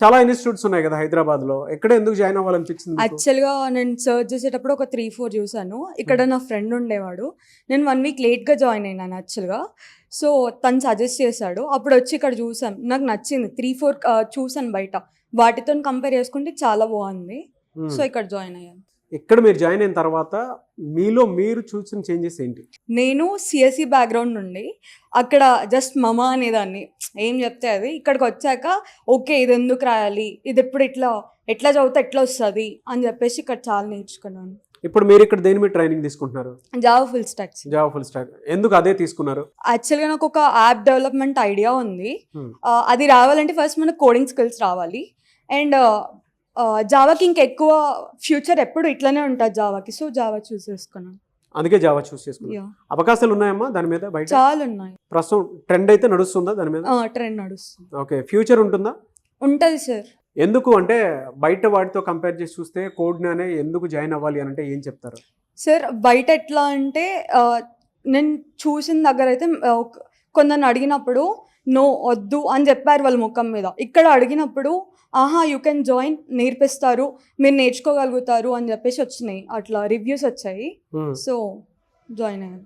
చాలా ఇన్స్టిట్యూట్స్ ఉన్నాయి కదా హైదరాబాద్ లో, ఎక్కడ ఎందుకు జాయిన్ అవ్వాలనిపించింది మీకు? యాక్చువల్గా నేను సర్చ్ చేసేటప్పుడు ఒక 3-4 చూసాను. ఇక్కడ నా ఫ్రెండ్ ఉండేవాడు. నేను 1 వీక్ లేట్గా జాయిన్ అయినాను యాక్చువల్గా. సో తను సజెస్ట్ చేశాడు. అప్పుడు వచ్చి ఇక్కడ చూసాను, నాకు నచ్చింది. 3-4 చూసాను బయట, వాటితో కంపేర్ చేసుకుంటే చాలా బాగుంది. సో ఇక్కడ జాయిన్ అయ్యాను. ఇక్కడ మీరు జాయిన్ అయిన తర్వాత మీలో మీరు చూసిన చేంజెస్ ఏంటి? నేను సిఎస్సి బ్యాక్గ్రౌండ్ నుండి అక్కడ జస్ట్ మమ అనేదాన్ని, ఏం చెప్తే అది. ఇక్కడికి వచ్చాక ఓకే ఇది ఎందుకు రాయాలి, ఇది ఎప్పుడు ఎట్లా చదివితే ఎట్లా వస్తుంది అని చెప్పేసి ఇక్కడ చాలా నేర్చుకున్నాను. ఇప్పుడు మీరు ఇక్కడ దేని మీద ట్రైనింగ్ తీసుకుంటున్నారు? Java full stock. Java full stock. ఎందుకు అదే తీసుకున్నారు? యాక్చువల్గా నాకు ఒక యాప్ డెవలప్మెంట్ ఐడియా ఉంది. అది రావాలంటే ఫస్ట్ మనకు కోడింగ్ స్కిల్స్ రావాలి. అండ్ జావాకి ఇంకెక్కువ ఫ్యూచర్ ఎప్పుడు ఇట్లానే ఉంటుంది జావాకి. సో జావా చూస్ చేసుకున్నాను. అందుకే జావా చూస్ చేసుకున్నాను. అవకాశాలు ఉన్నాయమ్మా దాని మీద బయట? చాలా ఉన్నాయి. ప్రస్తుతం ట్రెండ్ అయితే నడుస్తుందా దాని మీద? ట్రెండ్ నడుస్తుంది. ఓకే, ఫ్యూచర్ ఉంటుందా? ఉంటుంది సార్. ఎందుకు అంటే బయట వాటితో కంపేర్ చేసి చూస్తే కోడ్నే ఎందుకు జాయిన్ అవ్వాలి అని అంటే ఏం చెప్తారు? సార్ బయట ఎట్లా అంటే నేను చూసిన దగ్గర అయితే కొందరిని అడిగినప్పుడు నో వద్దు అని చెప్పారు వాళ్ళ ముఖం మీద. ఇక్కడ అడిగినప్పుడు ఆహా యూ కెన్ జాయిన్, నేర్పిస్తారు, మీరు నేర్చుకోగలుగుతారు అని చెప్పేసి వచ్చినాయి, అట్లా రివ్యూస్ వచ్చాయి. సో జాయిన్ అయ్యాను.